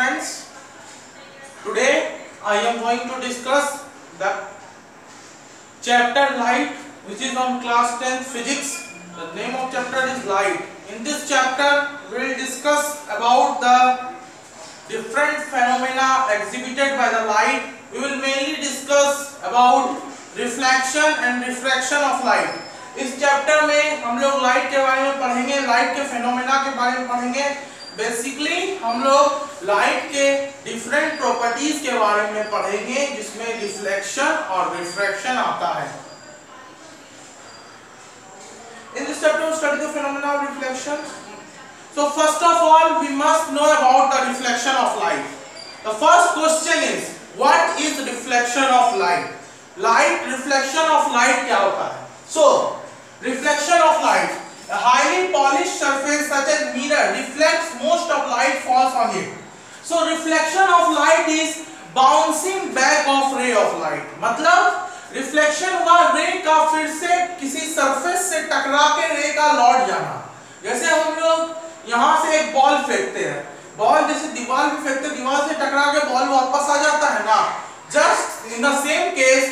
friends, today I am going to discuss the chapter light, which is on class 10 physics. The name of chapter is light. In this chapter we will discuss about the different phenomena exhibited by the light. We will mainly discuss about reflection and refraction of light. इस chapter में हम लोग light के बारे में पढ़ेंगे, light के phenomena के बारे में पढ़ेंगे। बेसिकली हम लोग लाइट के डिफरेंट प्रॉपर्टीज के बारे में पढ़ेंगे, जिसमें रिफ्लेक्शन और रिफ्रैक्शन आता है। In this chapter we study the phenomena of reflection. So first of all we must know about the reflection of light. The first question is, what is reflection of light? Light, reflection of light क्या होता है? So reflection of light, a highly polished surface such as mirror reflects most of light falls on it. So reflection of light is bouncing back of ray of light. मतलब reflection हुआ रे का फिर से किसी सरफेस से टकरा के रे का लौट जाना। जैसे हम लोग यहाँ से एक बॉल फेंकते हैं, बॉल जैसे दीवार पे फेंकते हैं, दीवार से टकरा के बॉल वापस आ जाता है ना। Just in the same case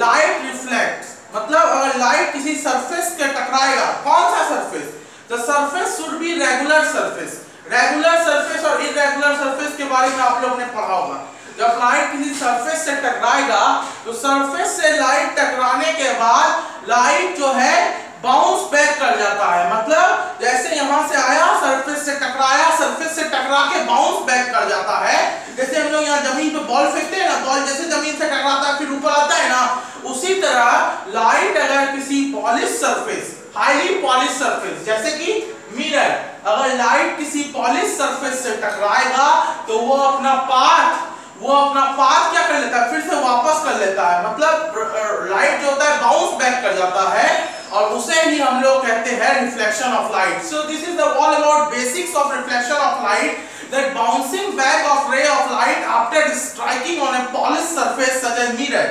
light reflects, मतलब अगर लाइट किसी सरफेस के टकराएगा, कौन सा surface? The surface should be regular surface. Regular surface और इरेगुलर सरफेस के बारे में आप लोगों ने पढ़ा होगा। जब लाइट किसी सरफेस से टकराएगा तो सरफेस से लाइट टकराने के बाद लाइट जो है बाउंस बैक कर जाता है। मतलब जैसे यहाँ से आया, सरफेस से टकराया, सरफेस से टकरा के बाउंस बैक कर जाता है। जैसे हम लोग यहाँ जमीन पे बॉल फेंकते हैं ना, बॉल जैसे जमीन से टकराता है फिर ऊपर आता है ना, उसी तरह लाइट अगर किसी polish surface, highly polish surface जैसे कि मिरर, अगर लाइट किसी पॉलिश सरफेस से टकराएगा तो वो अपना पाथ क्या कर लेता है, फिर से वापस कर लेता है। मतलब लाइट जो होता है बाउंस बैक कर जाता है, और उसे ही हम लोग कहते हैं reflection of light. So this is the all about basics of reflection of light, that bouncing back of ray of light after striking on a polished surface such as mirror.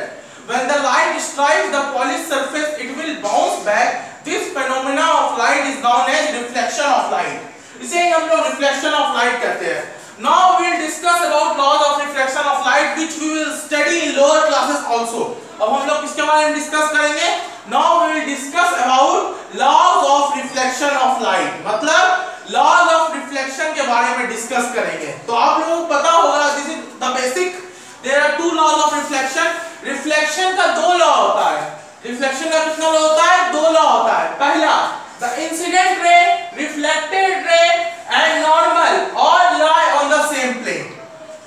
When the light strikes the polished surface, it will bounce back. This phenomena of light is known as reflection of light. इसे हम लोग reflection of light कहते हैं। Now we will discuss about laws of reflection of light, which we will study in lower classes also. अब हम लोग किसके बारे में डिस्कस करेंगे? Now we will discuss about laws of reflection of light. मतलब laws of reflection के बारे में डिस्कस करेंगे। तो आप लोगों को पता होगा, this is the basic. There are two laws of reflection. Reflection का दो लॉ होता है। रिफ्लेक्शन का कितना लॉ होता है? दो लॉ होता है। पहला, the incident ray, reflected ray and normal all lie on the same plane.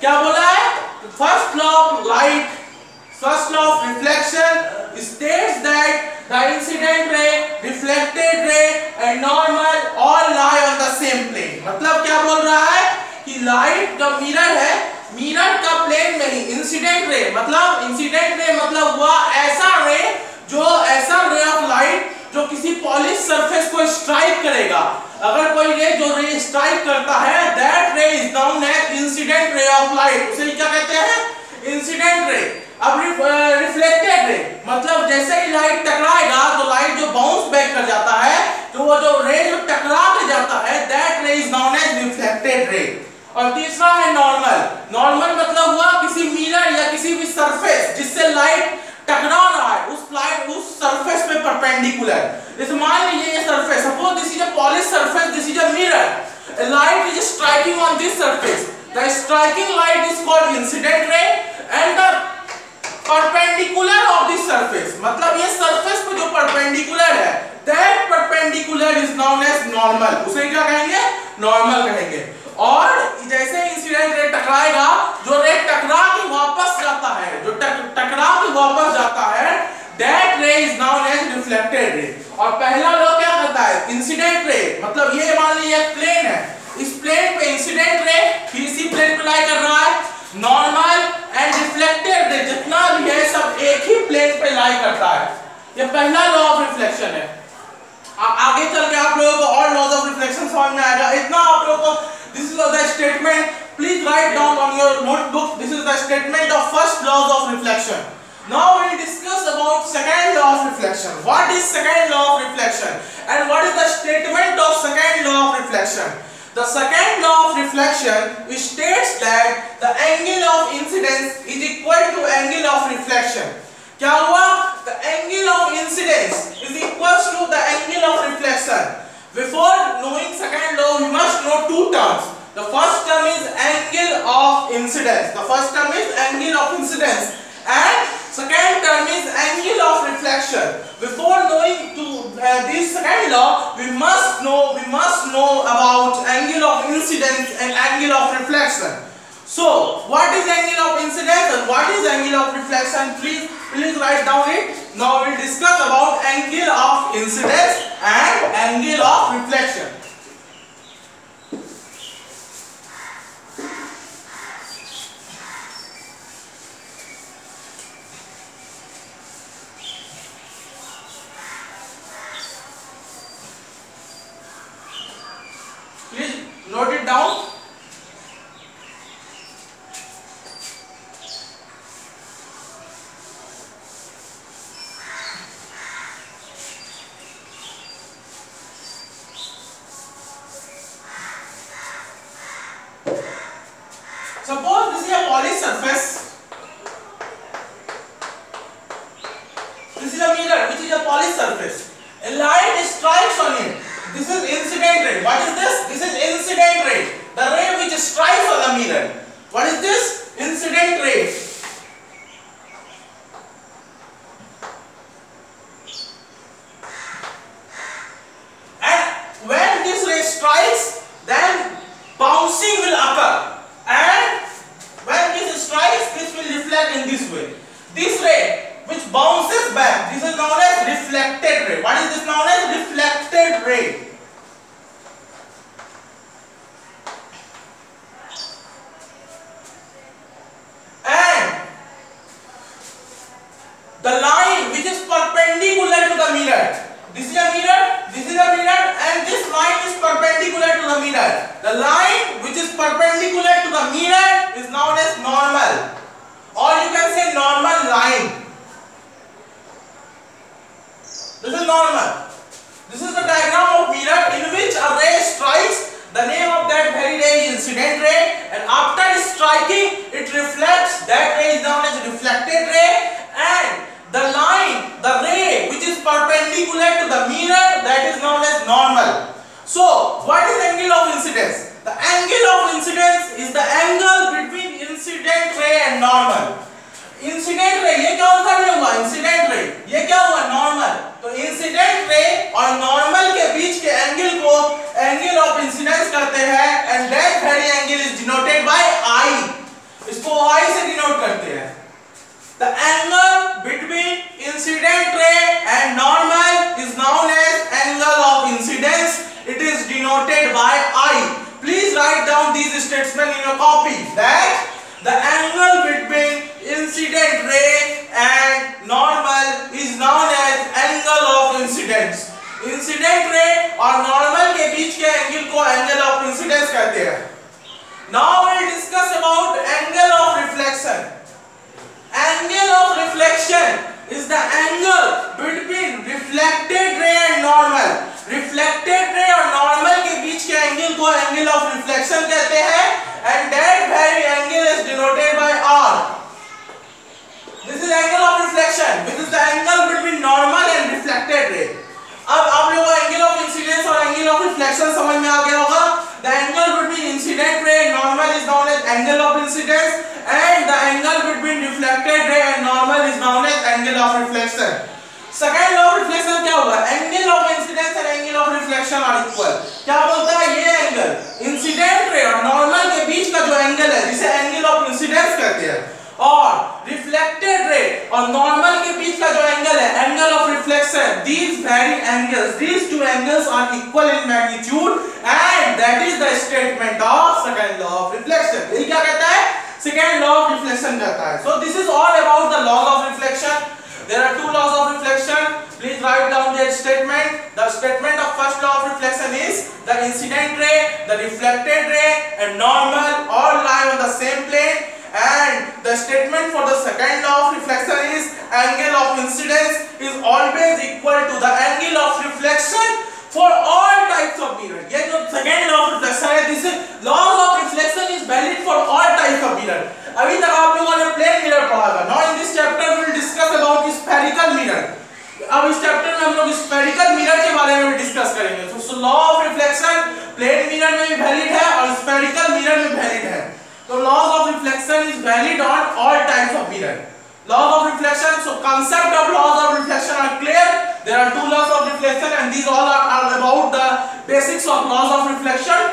क्या बोला है? First law of light, first law of reflection states that the incident ray, reflected ray and normal all lie on the same plane. मतलब क्या बोल रहा है कि light का मिरर है, मिरर का प्लेन में ही इंसिडेंट रे, मतलब इंसिडेंट रे मतलब हुआ ऐसा रे, जो ऐसा रे ऑफ लाइट जो किसी पॉलिश सरफेस को स्ट्राइक करेगा। अगर कोई रे जो रे स्ट्राइक करता है, that ray is known as incident ray of light. उसे क्या कहते हैं? Incident ray. अब रिफ्लेक्टेड रे मतलब जैसे ही लाइट टकराएगा तो लाइट जो बाउंस बैक कर जाता है, तो वो जो रे जो टकरा के जाता है, that ray is known as reflected ray. और तीसरा है नॉर्मल। नॉर्मल मतलब हुआ किसी मिरर या किसी भी सरफेस जिससे लाइट टकरा रहा है, उस सरफेस पे परपेंडिकुलर। जैसे मान लीजिए ये surface, suppose this is a polish surface, this is a mirror, light is striking on this surface, the striking light is called incident ray and the perpendicular of this surface, मतलब ये surface पे जो perpendicular है, that perpendicular is known as normal. उसे क्या कहेंगे? Normal कहेंगे। और जैसे इंसिडेंट रे टकराएगा, जो रे टकरा के वापस जाता है, जो टकरा के वापस जाता है, that ray is known as reflected ray. और पहला लॉ क्या कहता है? इंसिडेंट रे मतलब ये मान लीजिए एक प्लेन है, इस प्लेन पे इंसिडेंट रे इसी प्लेन पे लाई कर रहा है, नॉर्मल एंड रिफ्लेक्टेड रे जितना भी है सब एक ही प्लेन पे लाई करता है। ये पहला लॉ ऑफ रिफ्लेक्शन है। आगे चल के आप लोगों को और लॉज ऑफ रिफ्लेक्शन समझ में आएगा। इतना आप लोगों को, this is the statement, please write down on your notebook, this is the statement of first laws of reflection. Now we will discuss about second law of reflection. What is second law of reflection and what is the statement of second law of reflection? The second law of reflection states that the angle of incidence is equal to angle of reflection. क्या हुआ? The angle of incidence is equals to the angle of reflection. Before knowing second law, we must know two terms. The first term is angle of incidence. The first term is angle of incidence, and second term is angle of reflection. Before knowing this second law, we must know about angle of incidence and angle of reflection. So, what is angle of incidence and what is angle of reflection? Please write down it. Now we will discuss about angle of incidence and angle of reflection. Please note it down. Suppose this is a polished surface. This is a mirror which is a polished surface. A light strikes on it. This is incident ray. What is this? This is incident ray. The ray which strikes on the mirror. What is this? Incident ray. And when this ray strikes, then bouncing will occur. And when this strikes, this will reflect in this way. This ray which bounces back, this is known as reflected ray. What is this known as? Reflected ray. And the line which is perpendicular to the mirror. This is a mirror, and this line is perpendicular to the mirror. The line which is perpendicular to the mirror is known as normal, or you can say normal line. This is normal. This is the diagram of mirror in which a ray strikes. The name of that very ray is incident ray, and after striking, it reflects. That ray is known as reflected ray, and the line, the ray which is perpendicular to the mirror, that is known as normal. So, what is angle of incidence? The angle of incidence is the angle between incident ray and normal. Incident ray, ये क्या होता है हुआ? Incident ray, ये क्या हुआ? Normal. तो incident ray और normal के बीच के angle को angle of incidence कहते हैं, and that very angle is denoted by I. इसको I से denote करते हैं. The angle between incident ray and normal is known as angle of incidence. It is denoted by I. Please write down these statements in your copy. That the angle between incident ray and normal is known as angle of incidence. Incident ray और normal के बीच के angle को angle of incidence कहते हैं. Now we will discuss about angle of reflection. Angle of reflection is the angle between reflected ray and normal. Reflected ray और normal के बीच के angle को angle of reflection कहते हैं, and that very angle is denoted by R. This is angle of reflection, which is the angle between normal and reflected ray. अब आप लोगों को angle of incidence और angle of reflection समझ में आ गया होगा. The angle between incident ray and normal is known as angle of incidence, and the angle between reflected ray and normal is known as angle of reflection. Second law of reflection क्या होगा? Angle of incidence and angle of reflection are equal. क्या बोलता है? ये angle incident ray और normal के बीच का जो angle है, जिसे angle of incidence कहते हैं, और reflected ray और normal के बीच का जो angle है, angle of reflection, these very angles, these two angles are equal in magnitude, and that is the statement of second law of reflection. ये क्या कहता है? Second law of reflection कहता है. So this is all about the law of reflection. There are two laws of reflection. Please write down their statement. The statement of first law of reflection is the incident ray, the reflected ray, and normal all lie on the same plane. And the statement for the second law of reflection is angle of incidence is always equal to the angle of reflection for all types of mirror. ये जो second law of reflection है, this laws of reflection is valid for all types of mirror. अभी तक आप लोगों ने plane mirror पढ़ा था. Now in this chapter we will discuss about spherical mirror. अब इस चैप्टर में हम लोग स्फेरिकल मिरर के बारे में डिस्कस करेंगे. तो law of reflection plane mirror में भी वैलिड है और स्फेरिकल मिरर में वैलिड है. तो laws of reflection is valid on all types of mirror. Laws of reflection. So concept of laws of reflection are clear. There are two laws of reflection and these all are about the basics of laws of reflection.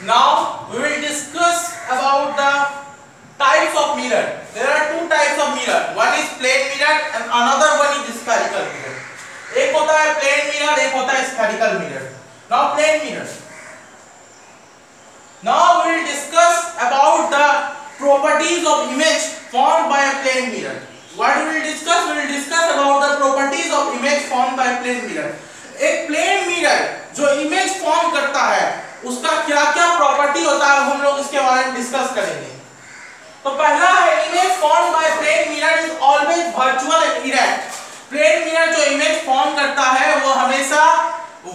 Now we will discuss about the types of mirror. There are two types of mirror. One is plane mirror and another one is spherical mirror. एक होता है plane mirror, एक होता है spherical mirror. Now plane mirror. Now we will discuss about the properties of image formed by a plane mirror. What we will discuss? We will discuss about the properties of image formed by plane mirror. एक plane mirror जो image form करता है उसका क्या क्या property होता है हम लोग इसके बारे में डिस्कस करेंगे. तो पहला है image form by plane mirror is always virtual and erect. Plane mirror जो इमेज फॉर्म करता है वो हमेशा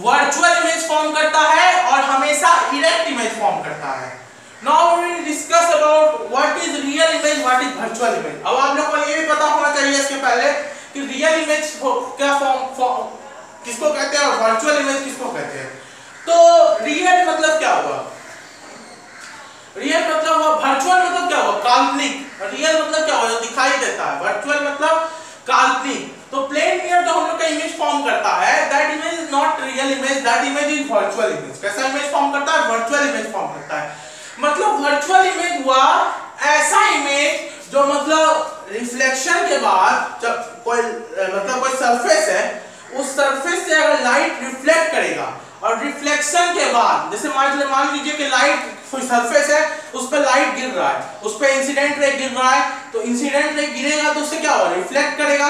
वर्चुअल इमेज फॉर्म करता है और हमेशा इरेक्ट इमेज फॉर्म करता है. Now we will discuss about what is real image, what is virtual image. अब आप लोग को ये भी पता होना चाहिए इसके पहले कि रियल इमेज क्या फॉर्म किसको कहते हैं और वर्चुअल इमेज किसको कहते हैं. तो रियल मतलब क्या हुआ, रियल मतलब हुआ, वर्चुअल मतलब क्या हुआ, काल्पनिक. रियल मतलब क्या हुआ, जो दिखाई देता है. वर्चुअल मतलब काल्पनिक. तो प्लेन मिरर जो हम लोग का इमेज फॉर्म करता है that image is not real image, that image is virtual image. कैसा इमेज फॉर्म करता है, वर्चुअल इमेज फॉर्म करता है. मतलब वर्चुअल इमेज हुआ ऐसा इमेज जो मतलब रिफ्लेक्शन के बाद जब कोई मतलब कोई सरफेस है, उस सरफेस से अगर लाइट रिफ्लेक्ट करेगा बाद जैसे मान लीजिए कि लाइट कोई सरफेस है, उस पर लाइट गिर रहा है, उस पर इंसिडेंट रे गिर रहा है, तो इंसिडेंट रे गिरेगा तो उससे क्या होगा, रिफ्लेक्ट करेगा।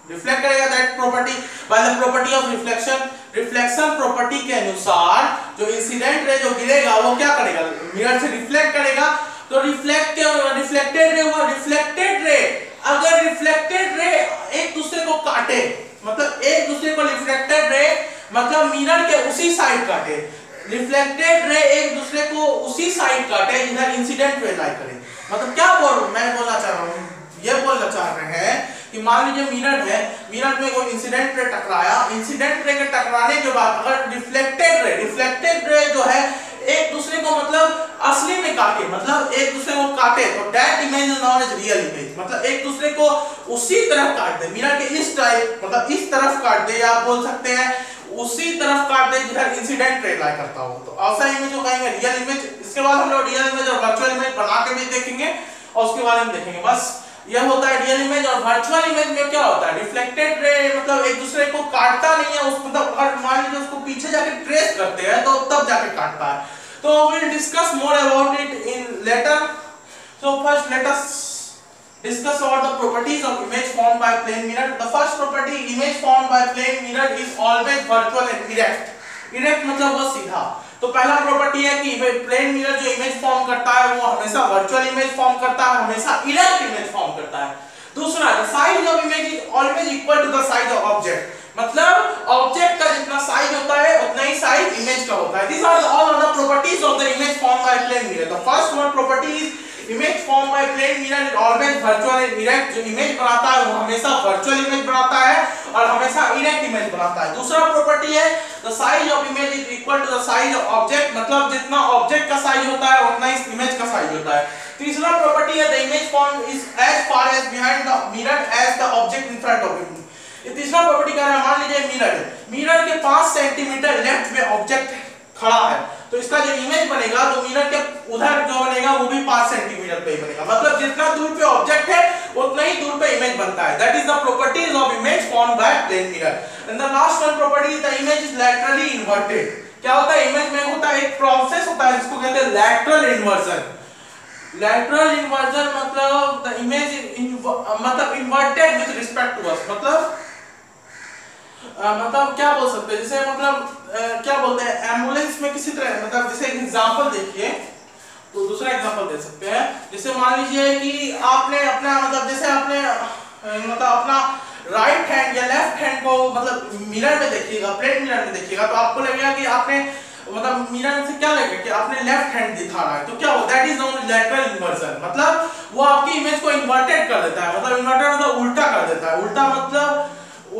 That property by the property of reflection. Reflection property के अनुसार जो इंसिडेंट रे जो गिरेगा वो क्या करेगा, मिरर से रिफ्लेक्ट करेगा। तो रिफ्लेक्टेड रे हुआ। रिफ्लेक्टेड रे, अगर रिफ्लेक्टेड रे एक दूसरे को काटे, मतलब एक दूसरे को रिफ्लेक्टेड रे मतलब मिरर के उसी साइड काटे, रिफ्लेक्टेड रे एक दूसरे को उसी साइड काटे जिधर इंसिडेंट रे लाई करे। मतलब क्या मैं बोलना चाह रहा हूँ, ये बोलना चाह रहे हैं कि मान लीजिए मिरर है, मिरर में कोई इंसिडेंट रे टकराया, इंसिडेंट रे के टकराने के बाद अगर रिफ्लेक्टेड रे जो है एक दूसरे को मतलब असली में काटे, मतलब एक दूसरे को काटे, तो that image is known as real image. मतलब एक दूसरे को उसी तरफ काट दे, मिरर के इस टाइप मतलब इस तरफ काट दे, या आप बोल सकते हैं उसी तरफ काट दे जिधर इंसिडेंट रे लाई करता हो, तो ऐसा इमेज को कहेंगे रियल इमेज। इसके बाद हम लोग रियल इमेज और वर्चुअल इमेज बना के भी देखेंगे और उसके बारे में देखेंगे। बस यह होता है रियल इमेज। और वर्चुअल इमेज में क्या होता है, रिफ्लेक्टेड रे मतलब एक दूसरे को काटता नहीं है, उस मतलब अगर मान लीजिए उसको पीछे जाके ट्रेस करते हैं तो तब जाके काटता है। तो we will discuss more about it in later. So first let us discuss about the properties of image formed by plane mirror. The first property, image formed by plane mirror is always virtual and erect. Erect मतलब वो सीधा। तो पहला property है कि plane mirror जो image form करता है वो हमेशा वर्चुअल इमेज फॉर्म करता है, हमेशा इरेक्ट इमेज फॉर्म करता है। दूसरा, the size of image is always equal to the size of object। मतलब ऑब्जेक्ट का जितना साइज होता है उतना ही साइज इमेज का होता है। These are all of the properties of the image formed by plane mirror. The first one property is image formed by plane mirror is always virtual and erect। जो image बनाता है वो हमेशा virtual image बनाता है और हमेशा erect image बनाता है। दूसरा प्रॉपर्टी है the size of image is equal to the size of object। मतलब जितना ऑब्जेक्ट का साइज होता है उतना ही इमेज का साइज होता है। तीसरा प्रॉपर्टी है the image formed is as far as behind the mirror as the object in front of it। ये तीसरा प्रॉपर्टी कह रहा है, मान लीजिए मिरर के 5 सेंटीमीटर लेफ्ट में ऑब्जेक्ट खड़ा है, तो इसका जो इमेज बनेगा तो मिरर के उधर जो बनेगा वो भी 5 सेंटीमीटर पे ही बनेगा। मतलब जितना दूर पे ऑब्जेक्ट है उतना ही दूर पे इमेज बनता है। That is the properties of image formed by plane mirror. And the last one property the image is laterally inverted. क्या होता है, इमेज में होता है एक प्रोसेस होता है जिसको कहते हैं लैटरल इन्वर्जन। लैटरल इन्वर्जन मतलब द इमेज मतलब inverted with respect to us. मतलब क्या बोल सकते हैं, जैसे मतलब क्या बोलते हैं एम्बुलेंस में किसी तरह, मतलब जैसे एक एग्जांपल देखिए तो दूसरा एग्जांपल दे सकते हैं। जैसे मान लीजिए कि आपने अपना मतलब जैसे आपने मतलब अपना राइट हैंड या लेफ्ट हैंड को मतलब मिरर में देखिएगा, प्लेन मिरर में देखिएगा तो आपको लगेगा कि आपने मतलब मिरर से क्या लगेगा कि आपने लेफ्ट हैंड दिखा रहा है, तो क्या हो, that is known as lateral inversion. मतलब वो आपकी इमेज को इन्वर्टेड कर देता है। मतलब इन्वर्टेड मतलब उल्टा कर देता है। उल्टा मतलब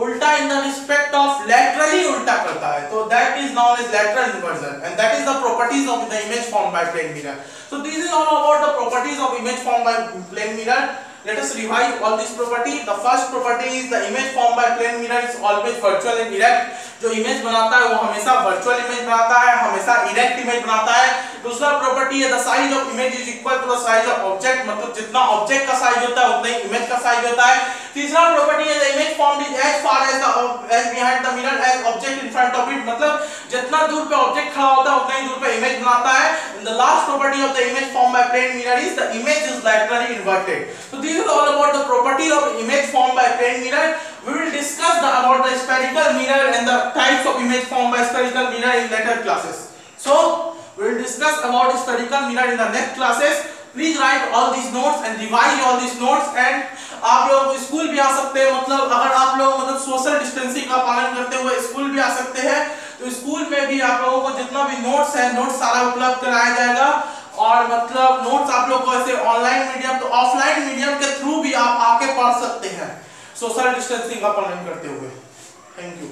उल्टा in the respect of laterally उल्टा करता है, तो that is known as lateral inversion and that is the properties of the image formed by plane mirror. So this is all about the properties of image formed by plane mirror. Let us revise all these properties. The first property is the image formed by plane mirror is always virtual and erect. जो image बनाता है वो हमेशा virtual image बनाता है, हमेशा erect image बनाता है। दूसरा प्रॉपर्टी है the size of image is equal to the size of object। मतलब जितना ऑब्जेक्ट का साइज होता है उतना ही इमेज का साइज होता है। तीसरा प्रॉपर्टी है the image formed is as far as behind the mirror as object in front of it। मतलब जितना दूर पे ऑब्जेक्ट खड़ा होता है उतना ही दूर पे इमेज बनाता है। And the last property of the image formed by plane mirror is the image is laterally inverted. So this is all about the property of image formed by plane mirror. We will discuss about the spherical mirror and the types of image formed by spherical mirror in later classes. So we will discuss about spherical mirror in the next classes. Please write all these notes and revise all these notes। And आप लोग school भी आ सकते हैं, मतलब अगर आप लोग मतलब सोशल डिस्टेंसिंग का पालन करते हुए स्कूल भी आ सकते हैं, तो स्कूल में भी आप लोगों को जितना भी नोट्स है नोट्स सारा उपलब्ध कराया जाएगा। और मतलब नोट्स आप लोग को ऐसे ऑनलाइन मीडियम तो ऑफलाइन मीडियम के थ्रू भी आप आके पढ़ सकते हैं सोशल डिस्टेंसिंग का पालन करते हुए। Thank you.